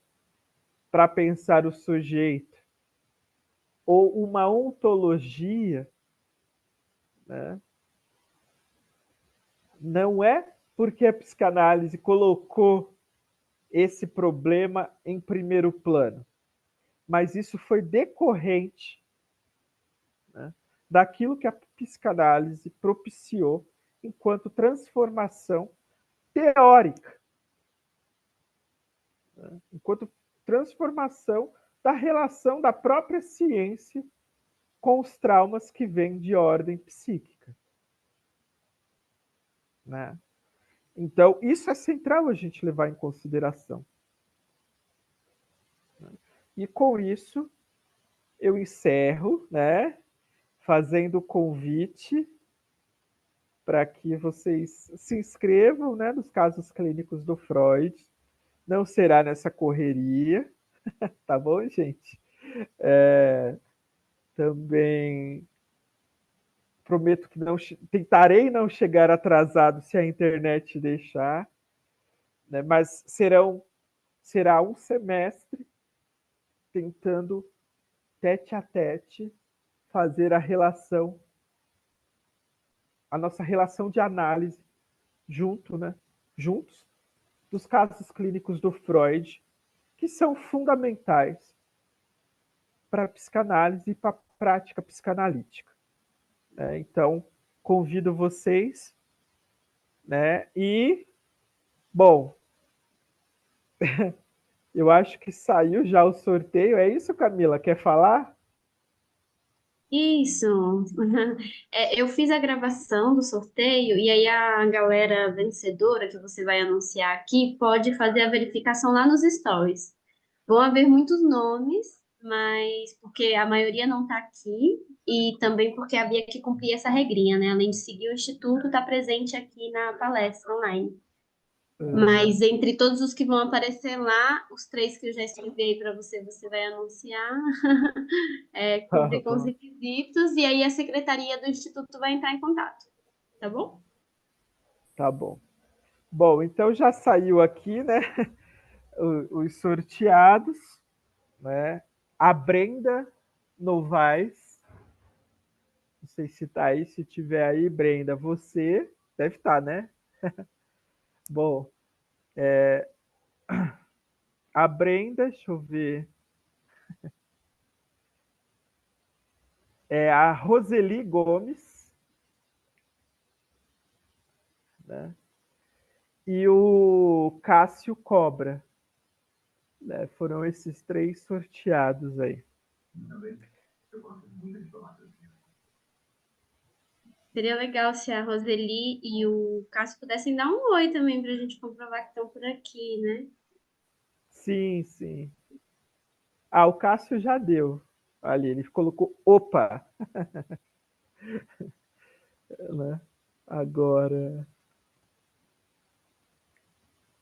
para pensar o sujeito, ou uma ontologia, né, não é porque a psicanálise colocou esse problema em primeiro plano, mas isso foi decorrente, né, daquilo que a psicanálise propiciou enquanto transformação teórica, né, enquanto transformação da relação da própria ciência com os traumas que vêm de ordem psíquica. Né? Então, isso é central a gente levar em consideração. E com isso, eu encerro, né, fazendo o convite para que vocês se inscrevam, né, nos casos clínicos do Freud. Não será nessa correria, tá bom, gente? Também prometo que não tentarei não chegar atrasado se a internet deixar, né, mas será um semestre tentando tete a tete fazer a nossa relação de análise juntos, dos casos clínicos do Freud, que são fundamentais para a psicanálise e para a prática psicanalítica. Então, convido vocês, né? E, bom, eu acho que saiu já o sorteio. É isso, Camila? Quer falar? Isso. Eu fiz a gravação do sorteio e aí a galera vencedora que você vai anunciar aqui pode fazer a verificação lá nos stories. Vão haver muitos nomes, mas porque a maioria não está aqui e também porque havia que cumprir essa regrinha, né? Além de seguir o instituto, está presente aqui na palestra online. Aham. Mas entre todos os que vão aparecer lá, os três que eu já escrevi aí para você, você vai anunciar, Tá cumprir com os bom. requisitos, e aí a secretaria do Instituto vai entrar em contato, tá bom? Tá bom. Bom, então já saiu aqui, né, os sorteados, né? A Brenda Novaes, não sei se tá aí, se tiver aí, Brenda, você deve estar, né? Bom, a Brenda, deixa eu ver, é a Roseli Gomes, né? E o Cássio Cobra, né? Foram esses três sorteados aí. Seria legal se a Roseli e o Cássio pudessem dar um oi também para a gente comprovar que estão por aqui, né? Sim, sim. Ah, o Cássio já deu. Ali, ele colocou opa, né? Agora,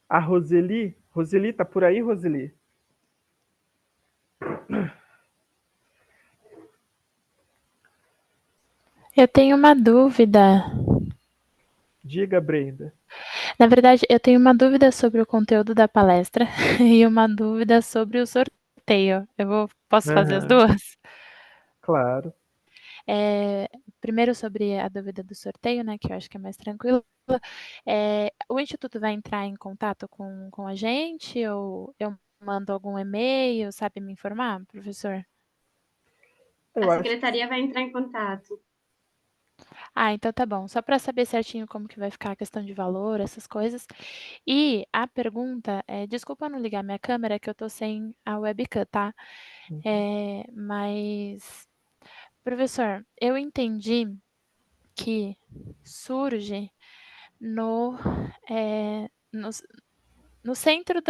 a Roseli. Roseli, tá por aí, Roseli? Eu tenho uma dúvida. Diga, Brenda. Na verdade, eu tenho uma dúvida sobre o conteúdo da palestra e uma dúvida sobre o sorteio. Posso fazer as Aham, duas? claro. É, primeiro sobre a dúvida do sorteio, né, que eu acho que é mais tranquilo. O Instituto vai entrar em contato com a gente ou eu mando algum e-mail, sabe me informar, professor? A Eu acho que secretaria vai entrar em contato. Ah, então tá bom. Só para saber certinho como que vai ficar a questão de valor, essas coisas. E a pergunta é, desculpa não ligar minha câmera, que eu tô sem a webcam, tá? Mas, professor, eu entendi que surge no, no, no centro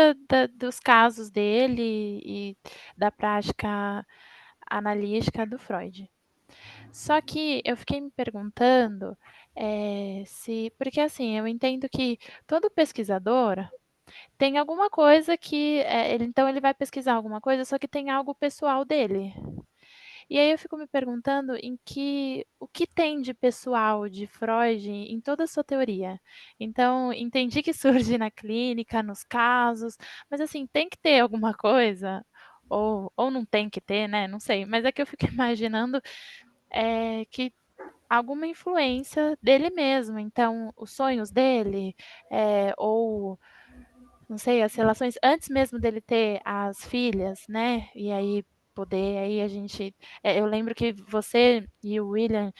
dos casos dele e da prática analítica do Freud. Só que eu fiquei me perguntando se. Porque assim, eu entendo que todo pesquisador tem alguma coisa que. Então ele vai pesquisar alguma coisa, só que tem algo pessoal dele. E aí eu fico me perguntando o que tem de pessoal de Freud em toda a sua teoria. Então, entendi que surge na clínica, nos casos, mas assim, tem que ter alguma coisa, ou não tem que ter, né? Não sei. Mas é que eu fico imaginando que alguma influência dele mesmo. Então, os sonhos dele, ou não sei, as relações antes mesmo dele ter as filhas, né? E aí poder, aí a gente, eu lembro que você e o William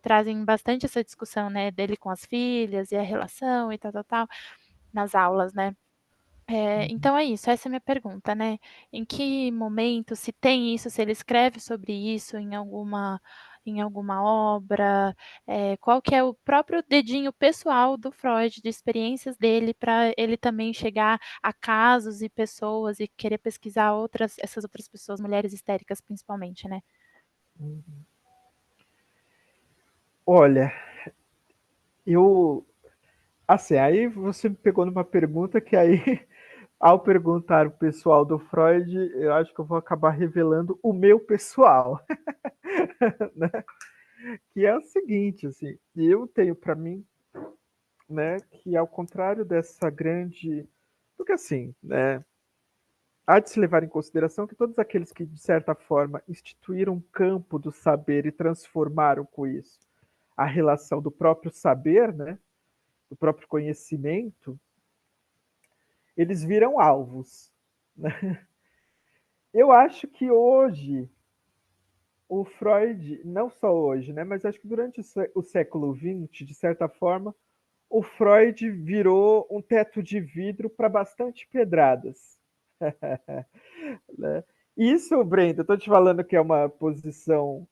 trazem bastante essa discussão, né, dele com as filhas e a relação e tal, tal, tal, nas aulas, né? Então é isso, essa é a minha pergunta, né? Em que momento, se tem isso, se ele escreve sobre isso em alguma obra, qual que é o próprio dedinho pessoal do Freud, de experiências dele, para ele também chegar a casos e pessoas e querer pesquisar essas outras pessoas, mulheres histéricas principalmente, né? Olha, eu. Assim, aí você me pegou numa pergunta que aí, ao perguntar o pessoal do Freud, eu acho que eu vou acabar revelando o meu pessoal, né? Que é o seguinte, assim, eu tenho para mim, né, que ao contrário dessa grande, porque assim, né, há de se levar em consideração que todos aqueles que de certa forma instituíram um campo do saber e transformaram com isso a relação do próprio saber, né, do próprio conhecimento, eles viram alvos. Eu acho que hoje o Freud, não só hoje, né, mas acho que durante o século XX, de certa forma, o Freud virou um teto de vidro para bastante pedradas. Né? Isso, Brenda, eu estou te falando que é uma posição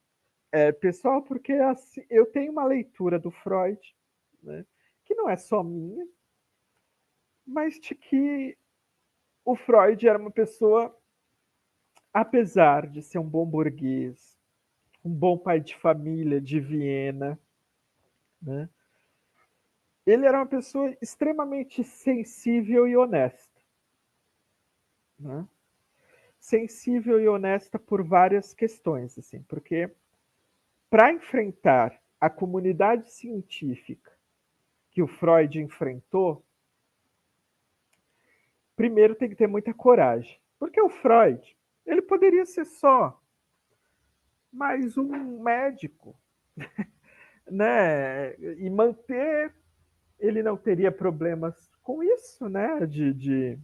pessoal, porque assim, eu tenho uma leitura do Freud, né, que não é só minha, mas de que o Freud era uma pessoa, apesar de ser um bom burguês, um bom pai de família de Viena, né, ele era uma pessoa extremamente sensível e honesta. Né? Sensível e honesta por várias questões, assim, porque para enfrentar a comunidade científica que o Freud enfrentou, primeiro tem que ter muita coragem, porque o Freud, ele poderia ser só mais um médico, né? E manter, ele não teria problemas com isso, né? De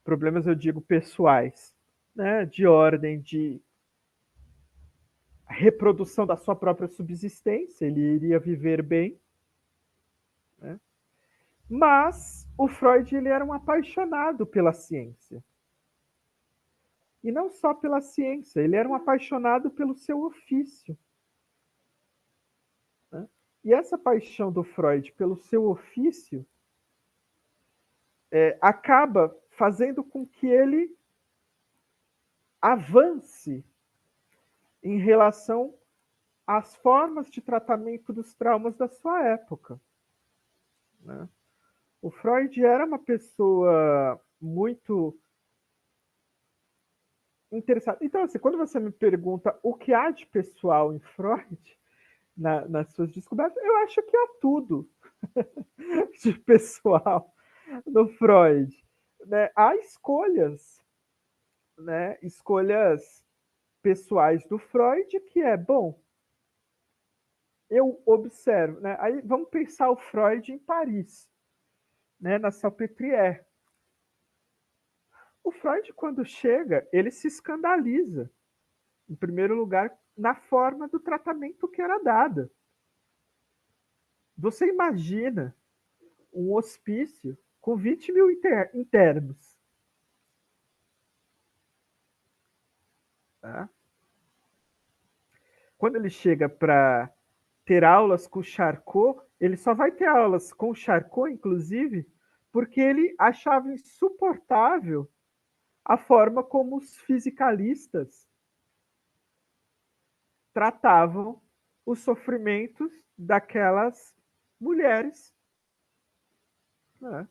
problemas, eu digo, pessoais, né? De ordem de reprodução da sua própria subsistência, ele iria viver bem, né? Mas o Freud, ele era um apaixonado pela ciência. E não só pela ciência, ele era um apaixonado pelo seu ofício. Né? E essa paixão do Freud pelo seu ofício acaba fazendo com que ele avance em relação às formas de tratamento dos traumas da sua época. Né? O Freud era uma pessoa muito interessada. Então, assim, quando você me pergunta o que há de pessoal em Freud, nas suas descobertas, eu acho que há tudo de pessoal no Freud. Né? Há escolhas, né? Escolhas pessoais do Freud que é, bom, eu observo, né? Aí vamos pensar o Freud em Paris, né? Na Salpêtrière. O Freud, quando chega, ele se escandaliza, em primeiro lugar, na forma do tratamento que era dada. Você imagina um hospício com 20 mil internos. Tá? Quando ele chega para ter aulas com Charcot, ele só vai ter aulas com Charcot, inclusive, porque ele achava insuportável a forma como os fisicalistas tratavam os sofrimentos daquelas mulheres, né?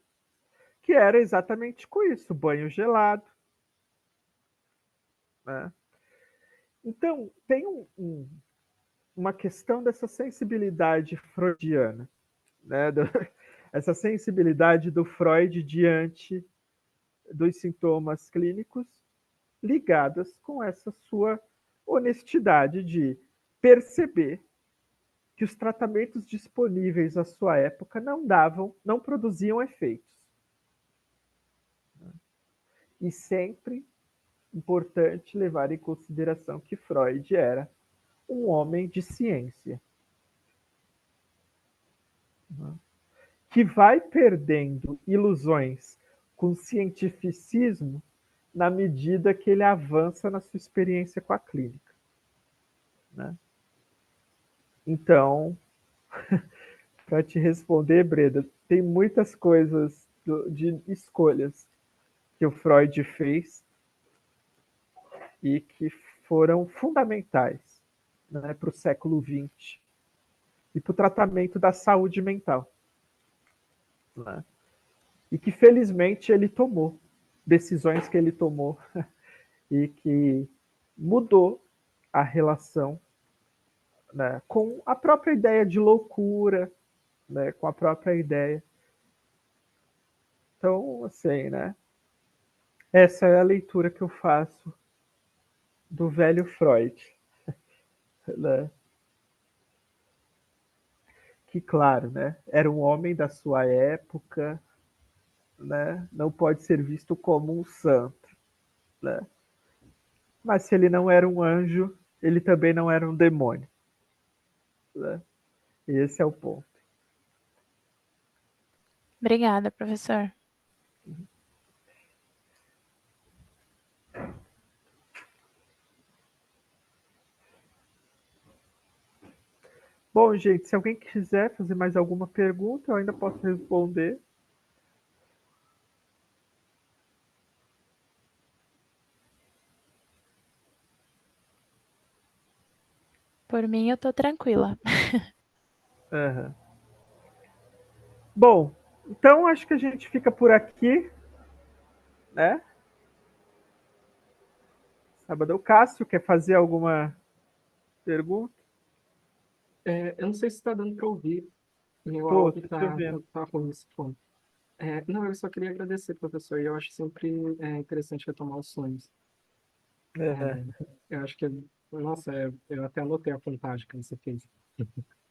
Que era exatamente com isso, banho gelado. Né? Então, tem uma questão dessa sensibilidade freudiana, né? Essa sensibilidade do Freud diante dos sintomas clínicos ligadas com essa sua honestidade de perceber que os tratamentos disponíveis à sua época não produziam efeitos. E sempre importante levar em consideração que Freud era um homem de ciência, que vai perdendo ilusões com cientificismo na medida que ele avança na sua experiência com a clínica. Né? Então, para te responder, Breda, tem muitas coisas de escolhas que o Freud fez e que foram fundamentais, né, para o século XX e para o tratamento da saúde mental. Né? E que, felizmente, ele tomou decisões que ele tomou e que mudou a relação, né, com a própria ideia de loucura, né, com a própria ideia. Então, assim, né, essa é a leitura que eu faço do velho Freud. Né? Que, claro, né, era um homem da sua época, né, não pode ser visto como um santo. Né? Mas se ele não era um anjo, ele também não era um demônio. Né? E esse é o ponto. Obrigada, professor. Bom, gente, se alguém quiser fazer mais alguma pergunta, eu ainda posso responder. Por mim, eu tô tranquila. Aham. Bom, então acho que a gente fica por aqui, né? Sábado, o Cássio quer fazer alguma pergunta? Eu não sei se está dando para ouvir. Meu Tô, áudio tô te ouvindo. tá ruim esse fone. Não, eu só queria agradecer, professor, e eu acho sempre interessante retomar os sonhos. É, Eu acho que, nossa, eu até anotei a contagem que você fez.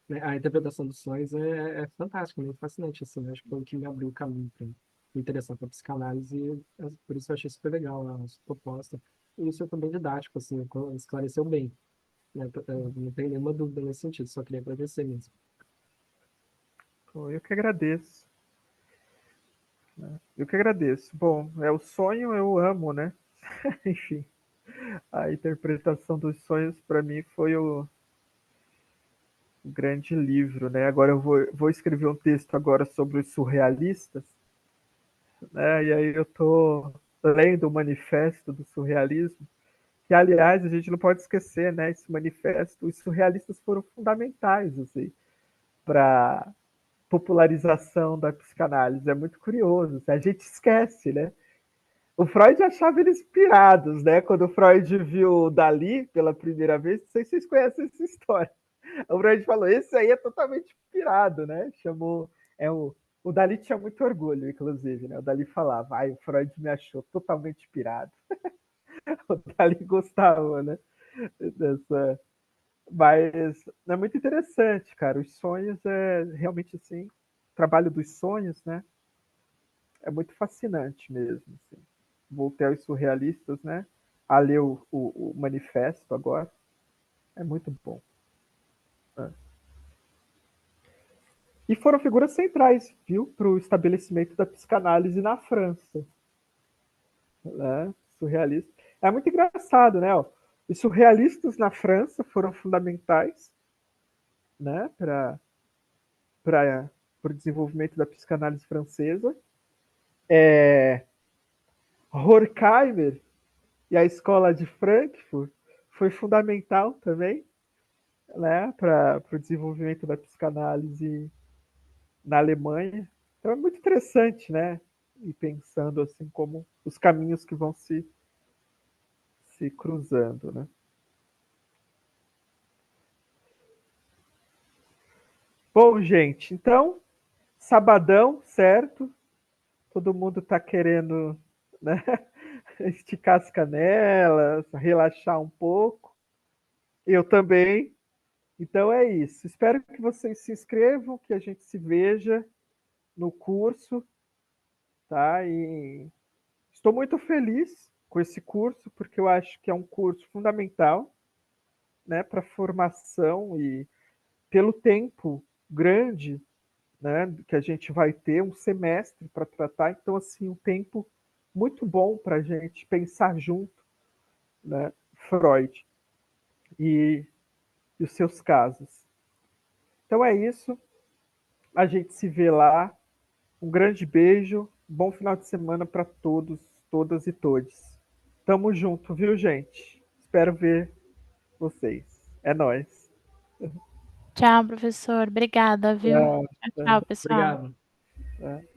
Né, a interpretação dos sonhos é fantástica, meio fascinante, assim, né? Acho que foi o que me abriu o caminho para me interessar pela psicanálise, e por isso eu achei super legal a sua proposta. E isso é também didático, assim, esclareceu bem, né? Eu não tenho nenhuma dúvida nesse sentido, só queria agradecer mesmo. pô, eu que agradeço. Eu que agradeço. Bom, é o sonho, eu amo, né? Enfim, a interpretação dos sonhos para mim foi o grande livro, né? Agora eu vou escrever um texto agora sobre os surrealistas, né? E aí eu tô lendo o manifesto do surrealismo, que aliás a gente não pode esquecer, né? Esse manifesto, os surrealistas foram fundamentais, assim, para popularização da psicanálise. É muito curioso, a gente esquece, né? O Freud achava eles pirados, né? Quando o Freud viu o Dali pela primeira vez, não sei se vocês conhecem essa história. O Freud falou: esse aí é totalmente pirado, né? Chamou. O Dali tinha muito orgulho, inclusive, né? O Dali falava: o Freud me achou totalmente pirado. O Dali gostava, né? Dessa. Mas é muito interessante, cara. Os sonhos é realmente assim. O trabalho dos sonhos, né? É muito fascinante mesmo. Assim. Voltei aos surrealistas, né? A ler o manifesto agora. É muito bom. Né? E foram figuras centrais, viu, para o estabelecimento da psicanálise na França. Né? Surrealista. É muito engraçado, né? Ó. Os surrealistas na França foram fundamentais, né, para o desenvolvimento da psicanálise francesa. Horkheimer e a escola de Frankfurt foi fundamental também, né, para o desenvolvimento da psicanálise na Alemanha. Então é muito interessante, né? E pensando assim como os caminhos que vão se cruzando, né? Bom, gente, então, sabadão, certo? Todo mundo tá querendo, né, esticar as canelas, relaxar um pouco. Eu também. Então é isso. Espero que vocês se inscrevam, que a gente se veja no curso, tá? E estou muito feliz com esse curso, porque eu acho que é um curso fundamental, né, para formação e pelo tempo grande, né, que a gente vai ter, um semestre para tratar, então assim, um tempo muito bom para a gente pensar junto, né, Freud e, e os seus casos. Então é isso, a gente se vê lá. Um grande beijo, bom final de semana para todos, todas e todes. Tamo junto, viu, gente? Espero ver vocês. É nóis. Tchau, professor. Obrigada, viu? Tchau. Tchau, pessoal. Obrigado. É.